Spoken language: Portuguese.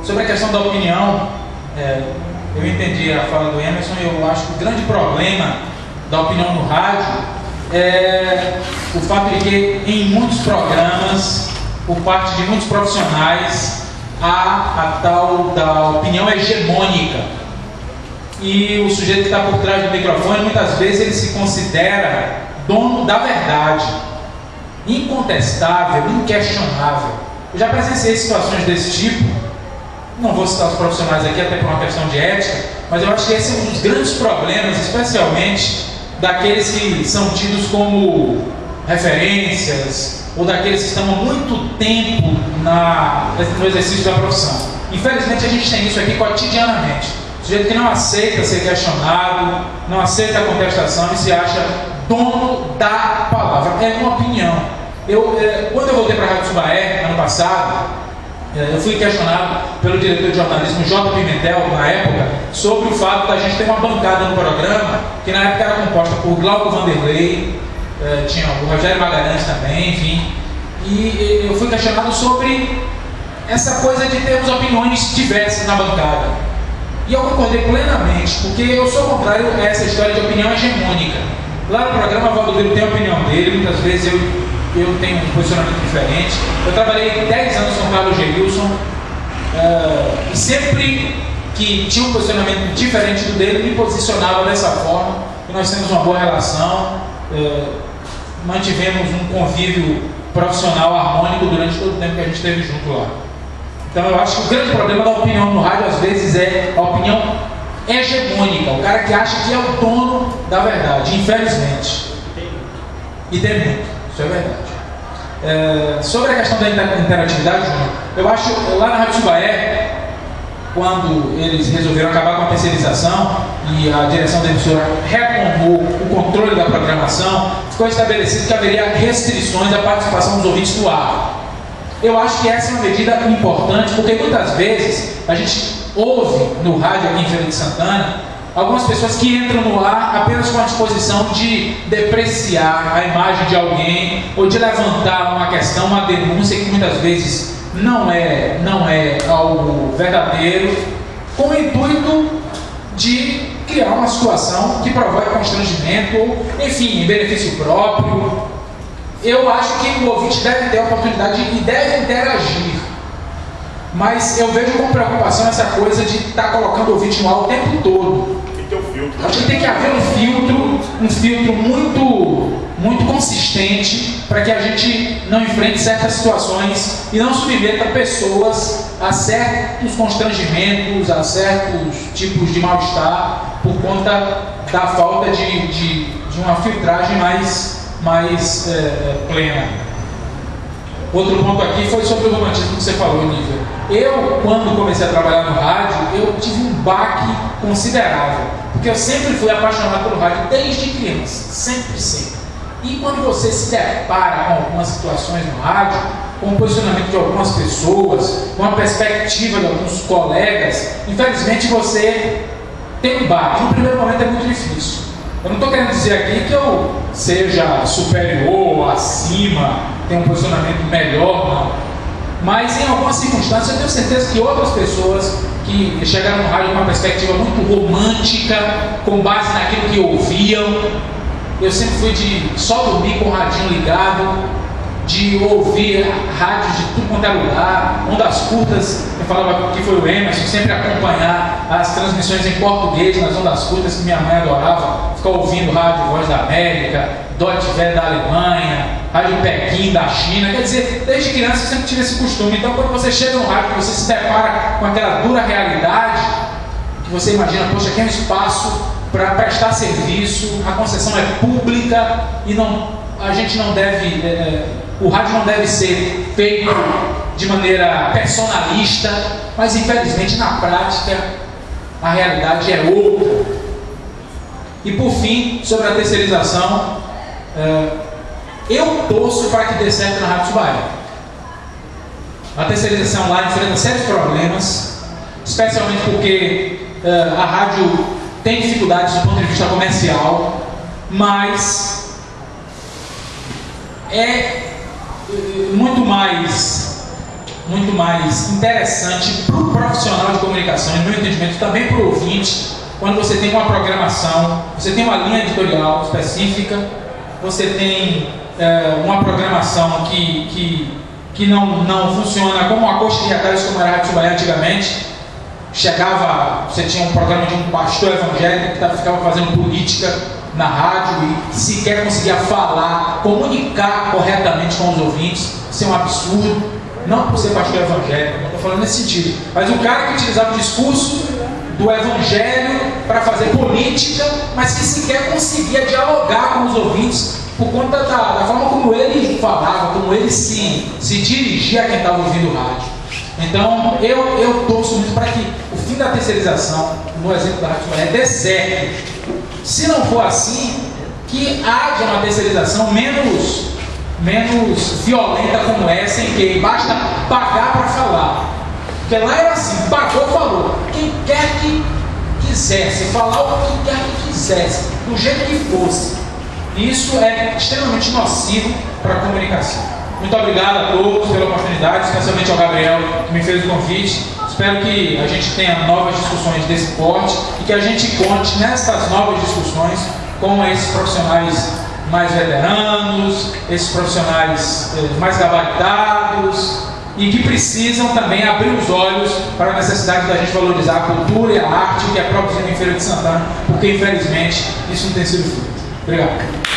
Sobre a questão da opinião, eu entendi a fala do Emerson. Eu acho que o grande problema da opinião no rádio é o fato de que em muitos programas, por parte de muitos profissionais, há a tal da opinião hegemônica. E o sujeito que está por trás do microfone, muitas vezes ele se considera dono da verdade, incontestável, inquestionável. Eu já presenciei situações desse tipo. Não vou citar os profissionais aqui, até por uma questão de ética, mas eu acho que esse é um dos grandes problemas, especialmente daqueles que são tidos como referências, ou daqueles que estão há muito tempo no exercício da profissão. Infelizmente a gente tem isso aqui cotidianamente. O sujeito que não aceita ser questionado, não aceita a contestação e se acha dono da palavra. É uma opinião. Quando eu voltei para a Rádio Subaé, ano passado, eu fui questionado pelo diretor de jornalismo, J. Pimentel, na época, sobre o fato da gente ter uma bancada no programa, que na época era composta por Glauco Vanderlei, tinha o Rogério Magalhães também, enfim. E eu fui questionado sobre essa coisa de termos opiniões diversas na bancada. E eu concordei plenamente, porque eu sou contrário a essa história de opinião hegemônica. Lá no programa, o Valdomiro tem a opinião dele, muitas vezes eu tenho um posicionamento diferente. Eu trabalhei 10 anos com o Carlos Gerilson, e sempre que tinha um posicionamento diferente do dele, me posicionava dessa forma, e nós temos uma boa relação, mantivemos um convívio profissional harmônico durante todo o tempo que a gente esteve junto lá. Então eu acho que o grande problema da opinião no rádio, às vezes, é a opinião hegemônica, o cara que acha que é o dono da verdade, infelizmente. E tem muito, isso é verdade. Sobre a questão da interatividade, Júnior, eu acho, lá na Rádio Subaé, quando eles resolveram acabar com a terceirização e a direção da emissora retomou o controle da programação, ficou estabelecido que haveria restrições à participação dos ouvintes do ar. Eu acho que essa é uma medida importante, porque muitas vezes a gente ouve no rádio aqui em Feira de Santana algumas pessoas que entram no ar apenas com a disposição de depreciar a imagem de alguém ou de levantar uma questão, uma denúncia que muitas vezes não é algo verdadeiro, com o intuito de criar uma situação que provoque constrangimento ou, enfim, em benefício próprio. Eu acho que o ouvinte deve ter a oportunidade e deve interagir, mas eu vejo com preocupação essa coisa de estar colocando o ouvinte no ar o tempo todo. Tem que ter um filtro. Acho que tem que haver um filtro muito consistente para que a gente não enfrente certas situações e não submeta pessoas a certos constrangimentos, a certos tipos de mal-estar por conta da falta de uma filtragem mais plena. Outro ponto aqui foi sobre o romantismo que você falou, Nívia. Eu, quando comecei a trabalhar no rádio, eu tive um baque considerável, porque eu sempre fui apaixonado pelo rádio desde criança, sempre. E quando você se depara com algumas situações no rádio, com o posicionamento de algumas pessoas, com a perspectiva de alguns colegas, infelizmente você tem um baque. No primeiro momento é muito difícil. Eu não estou querendo dizer aqui que eu seja superior, acima, tenha um posicionamento melhor, não. Mas em algumas circunstâncias eu tenho certeza que outras pessoas que chegaram no rádio com uma perspectiva muito romântica, com base naquilo que ouviam. Eu sempre fui de só dormir com o radinho ligado, de ouvir rádios de tudo quanto é lugar, ondas curtas. Eu falava que foi o Emerson, sempre acompanhar as transmissões em português nas ondas curtas, que minha mãe adorava, ficar ouvindo rádio Voz da América, Deutsche Welle da Alemanha, rádio Pequim da China. Quer dizer, desde criança eu sempre tive esse costume. Então quando você chega no rádio, você se depara com aquela dura realidade, que você imagina, poxa, aqui é um espaço para prestar serviço, a concessão é pública e a gente não deve, o rádio não deve ser feito de maneira personalista, mas infelizmente na prática a realidade é outra. E por fim, sobre a terceirização, eu torço para que dê certo na Rádio Subaé. A terceirização lá enfrenta sérios problemas, especialmente porque a rádio tem dificuldades do ponto de vista comercial, mas é muito mais muito mais interessante para o profissional de comunicação, e no meu entendimento também para o ouvinte, quando você tem uma programação, você tem uma linha editorial específica, você tem uma programação que não funciona como uma coxa de retalhos como era a Rádio Itumaiá antigamente. Você tinha um programa de um pastor evangélico que ficava fazendo política na rádio e sequer conseguia falar, comunicar corretamente com os ouvintes. Isso é um absurdo, não por ser pastor evangélico, não estou falando nesse sentido, mas o cara que utilizava o discurso do evangelho para fazer política, mas que sequer conseguia dialogar com os ouvintes por conta da forma como ele falava, como ele se dirigia a quem estava ouvindo o rádio. Então, eu torço muito para que o fim da terceirização, no exemplo da Rádio Itumaiá, dê certo. Se não for assim, que haja uma terceirização menos violenta como essa, em que basta pagar para falar. Porque lá era assim, pagou, falou. Quem quer que quisesse, falar o que quer que quisesse, do jeito que fosse. E isso é extremamente nocivo para a comunicação. Muito obrigado a todos pela oportunidade, especialmente ao Gabriel, que me fez o convite. Espero que a gente tenha novas discussões desse porte e que a gente conte nessas novas discussões com esses profissionais mais veteranos, esses profissionais mais gabaritados e que precisam também abrir os olhos para a necessidade da gente valorizar a cultura e a arte que é produzida em Feira de Santana, porque infelizmente isso não tem sido feito. Obrigado.